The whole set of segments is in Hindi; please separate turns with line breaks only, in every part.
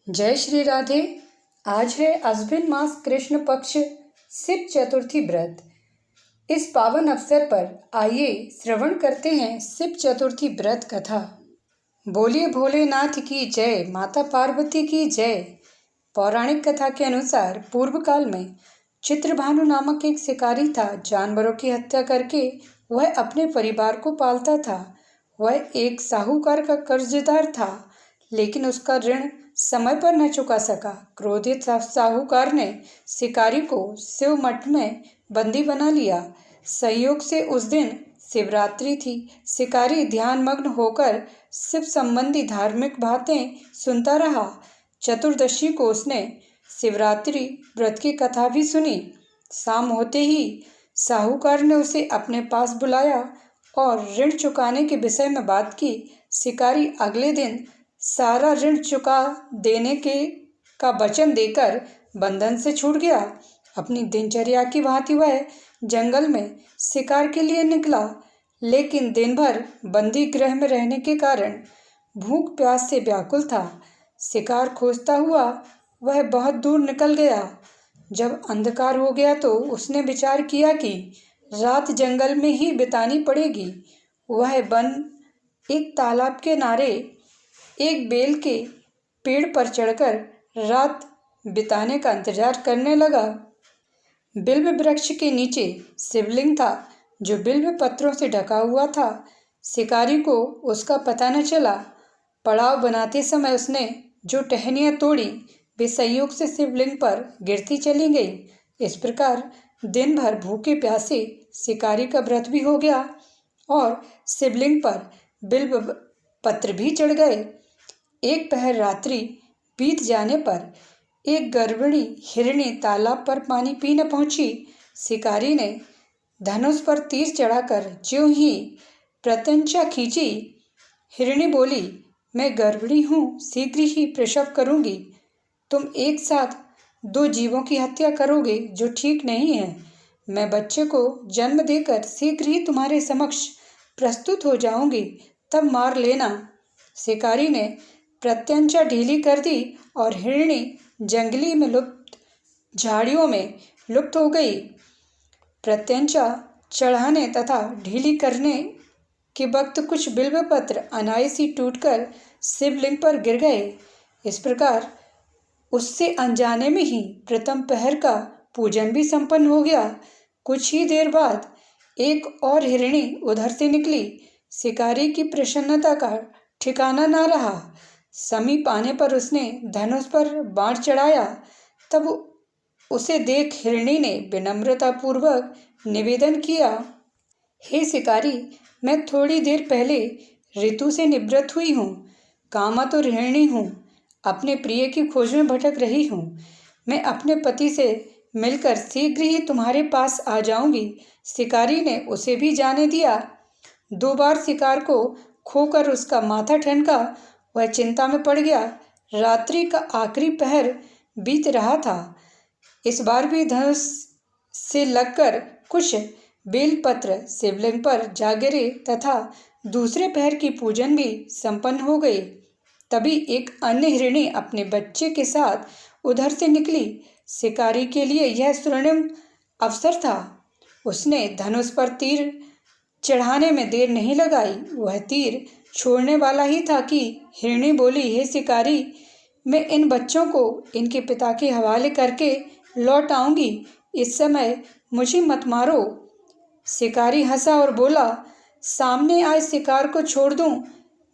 जय श्री राधे। आज है अश्विन मास कृष्ण पक्ष शिव चतुर्थी व्रत। इस पावन अवसर पर आइए श्रवण करते हैं शिव चतुर्थी व्रत कथा। बोलिए भोलेनाथ की जय, माता पार्वती की जय। पौराणिक कथा के अनुसार पूर्व काल में चित्रभानु नामक एक शिकारी था। जानवरों की हत्या करके वह अपने परिवार को पालता था। वह एक साहूकार का कर्जदार था, लेकिन उसका ऋण समय पर न चुका सका। क्रोधित साहूकार ने शिकारी को शिव मठ में बंदी बना लिया। संयोग से उस दिन शिवरात्रि थी। शिकारी ध्यानमग्न होकर शिव संबंधी धार्मिक बातें सुनता रहा। चतुर्दशी को उसने शिवरात्रि व्रत की कथा भी सुनी। शाम होते ही साहूकार ने उसे अपने पास बुलाया और ऋण चुकाने के विषय में बात की। शिकारी अगले दिन सारा ऋण चुका देने का वचन देकर बंधन से छूट गया। अपनी दिनचर्या की भांति वह जंगल में शिकार के लिए निकला, लेकिन दिन भर बंदी गृह में रहने के कारण भूख प्यास से व्याकुल था। शिकार खोजता हुआ वह बहुत दूर निकल गया। जब अंधकार हो गया तो उसने विचार किया कि रात जंगल में ही बितानी पड़ेगी। वह वन एक तालाब के किनारे एक बेल के पेड़ पर चढ़कर रात बिताने का इंतजार करने लगा। बिल्व वृक्ष के नीचे शिवलिंग था, जो बिल्व पत्रों से ढका हुआ था। शिकारी को उसका पता न चला। पड़ाव बनाते समय उसने जो टहनियाँ तोड़ी, वे संयोग से शिवलिंग पर गिरती चली गई। इस प्रकार दिन भर भूखे प्यासे शिकारी का व्रत भी हो गया और शिवलिंग पर बिल्व पत्र भी चढ़ गए। एक पहर रात्रि बीत जाने पर एक गर्भिणी हिरणी तालाब पर पानी पीने पहुंची। शिकारी ने धनुष पर तीर चढ़ाकर ज्यों ही प्रत्यंचा खींची। हिरणी बोली, मैं गर्भिणी हूँ, शीघ्र ही प्रसव करूँगी। तुम एक साथ दो जीवों की हत्या करोगे, जो ठीक नहीं है। मैं बच्चे को जन्म देकर शीघ्र ही तुम्हारे समक्ष प्रस्तुत हो जाऊंगी, तब मार लेना। शिकारी ने प्रत्यंचा ढीली कर दी और हिरणी जंगली में लुप्त झाड़ियों में लुप्त हो गई। प्रत्यंचा चढ़ाने तथा ढीली करने के वक्त कुछ बिल्व पत्र अनायास ही टूटकर शिवलिंग पर गिर गए। इस प्रकार उससे अनजाने में ही प्रथम पहर का पूजन भी संपन्न हो गया। कुछ ही देर बाद एक और हिरणी उधर से निकली। शिकारी की प्रसन्नता का ठिकाना न रहा। समीप आने पर उसने धनुष पर बाण चढ़ाया। तब उसे देख हिरणी ने विनम्रतापूर्वक निवेदन किया, हे शिकारी, मैं थोड़ी देर पहले ऋतु से निवृत्त हुई हूँ। कामातुर हिरणी हूँ, अपने प्रिय की खोज में भटक रही हूँ। मैं अपने पति से मिलकर शीघ्र ही तुम्हारे पास आ जाऊंगी। शिकारी ने उसे भी जाने दिया। 2 बार शिकार को खोकर उसका माथा ठनका। वह चिंता में पड़ गया। रात्रि का आखिरी पहर बीत रहा था। इस बार भी धनुष से लगकर कुछ बेलपत्र शिवलिंग पर जा गिरे तथा दूसरे पहर की पूजन भी संपन्न हो गई। तभी एक अन्य हिरणी अपने बच्चे के साथ उधर से निकली। शिकारी के लिए यह स्वर्णिम अवसर था। उसने धनुष पर तीर चढ़ाने में देर नहीं लगाई। वह तीर छोड़ने वाला ही था कि हिरणी बोली, हे शिकारी, मैं इन बच्चों को इनके पिता के हवाले करके लौट आऊंगी। इस समय मुझे मत मारो। शिकारी हंसा और बोला, सामने आए शिकार को छोड़ दूं?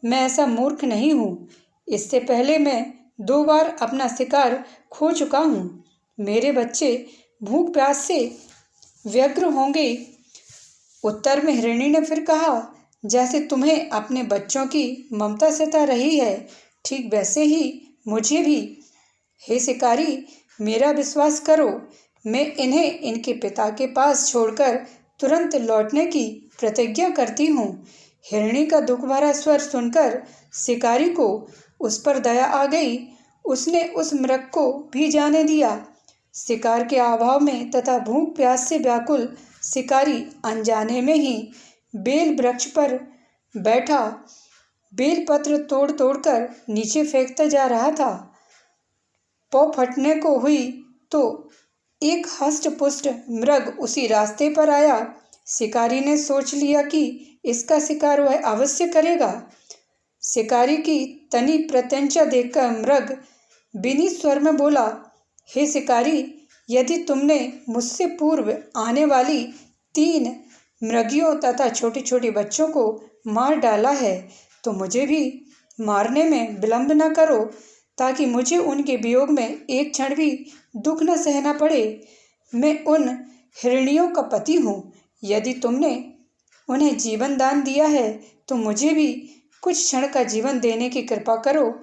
मैं ऐसा मूर्ख नहीं हूँ। इससे पहले मैं 2 बार अपना शिकार खो चुका हूँ। मेरे बच्चे भूख प्यास से व्यग्र होंगे। उत्तर में हिरणी ने फिर कहा, जैसे तुम्हें अपने बच्चों की ममता सता रही है, ठीक वैसे ही मुझे भी। हे शिकारी, मेरा विश्वास करो, मैं इन्हें इनके पिता के पास छोड़कर तुरंत लौटने की प्रतिज्ञा करती हूँ। हिरणी का दुख भरा स्वर सुनकर शिकारी को उस पर दया आ गई। उसने उस मृग को भी जाने दिया। शिकार के अभाव में तथा भूख प्यास से व्याकुल शिकारी अनजाने में ही बेल वृक्ष पर बैठा बेल पत्र तोड़ तोड़कर नीचे फेंकता जा रहा था। पौ फटने को हुई तो एक हष्ट-पुष्ट मृग उसी रास्ते पर आया। शिकारी ने सोच लिया कि इसका शिकार वह अवश्य करेगा। शिकारी की तनी प्रत्यंचा देखकर मृग विनीत स्वर में बोला, हे शिकारी, यदि तुमने मुझसे पूर्व आने वाली 3 मृगियों तथा छोटे छोटे बच्चों को मार डाला है तो मुझे भी मारने में विलंब न करो, ताकि मुझे उनके वियोग में एक क्षण भी दुख न सहना पड़े। मैं उन हिरनियों का पति हूँ। यदि तुमने उन्हें जीवन दान दिया है तो मुझे भी कुछ क्षण का जीवन देने की कृपा करो।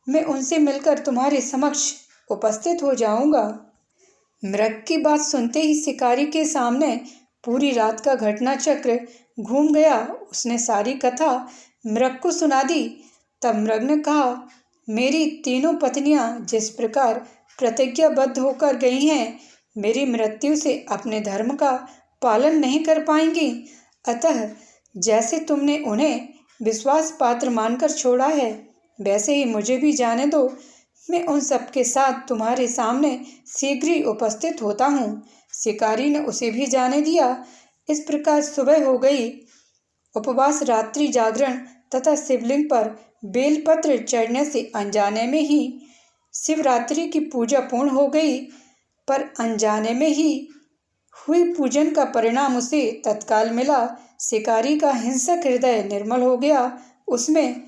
मैं उनसे मिलकर तुम्हारे समक्ष उपस्थित हो जाऊंगा। मृग की बात सुनते ही शिकारी के सामने पूरी रात का घटना चक्र घूम गया। उसने सारी कथा मृग को सुना दी। तब मृग ने कहा, मेरी तीनों पत्नियां जिस प्रकार प्रतिज्ञाबद्ध होकर गई हैं, मेरी मृत्यु से अपने धर्म का पालन नहीं कर पाएंगी। अतः जैसे तुमने उन्हें विश्वास पात्र मानकर छोड़ा है, वैसे ही मुझे भी जाने दो। मैं उन सबके साथ तुम्हारे सामने शीघ्र ही उपस्थित होता हूँ। शिकारी ने उसे भी जाने दिया। इस प्रकार सुबह हो गई। उपवास, रात्रि जागरण तथा शिवलिंग पर बेलपत्र चढ़ने से अनजाने में ही शिवरात्रि की पूजा पूर्ण हो गई। पर अनजाने में ही हुई पूजन का परिणाम उसे तत्काल मिला। शिकारी का हिंसक हृदय निर्मल हो गया, उसमें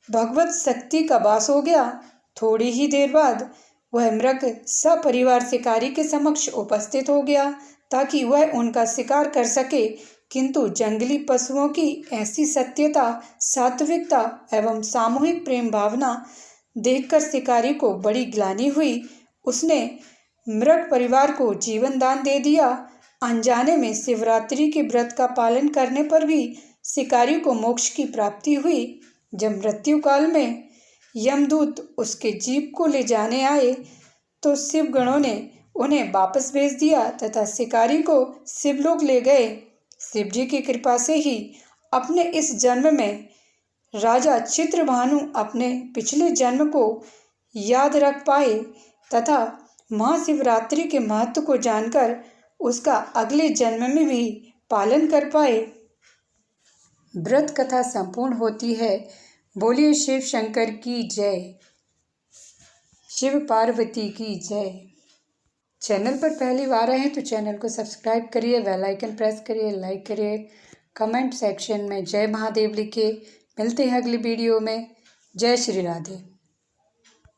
भगवत शक्ति का वास हो गया। थोड़ी ही देर बाद वह मृग सपरिवार शिकारी के समक्ष उपस्थित हो गया ताकि वह उनका शिकार कर सके। किंतु जंगली पशुओं की ऐसी सत्यता, सात्विकता एवं सामूहिक प्रेम भावना देखकर शिकारी को बड़ी ग्लानि हुई। उसने मृग परिवार को जीवन दान दे दिया। अनजाने में शिवरात्रि के व्रत का पालन करने पर भी शिकारी को मोक्ष की प्राप्ति हुई। जब मृत्यु काल में यमदूत उसके जीव को ले जाने आए तो शिवगणों ने उन्हें वापस भेज दिया तथा शिकारी को शिवलोक ले गए। शिवजी की कृपा से ही अपने इस जन्म में राजा चित्रभानु अपने पिछले जन्म को याद रख पाए तथा महाशिवरात्रि के महत्व को जानकर उसका अगले जन्म में भी पालन कर पाए। व्रत कथा संपूर्ण होती है। बोलिए शिव शंकर की जय, शिव पार्वती की जय। चैनल पर पहली बार आए हैं तो चैनल को सब्सक्राइब करिए, बेल आइकन प्रेस करिए, लाइक करिए, कमेंट सेक्शन में जय महादेव लिखिए। मिलते हैं अगली वीडियो में। जय श्री राधे।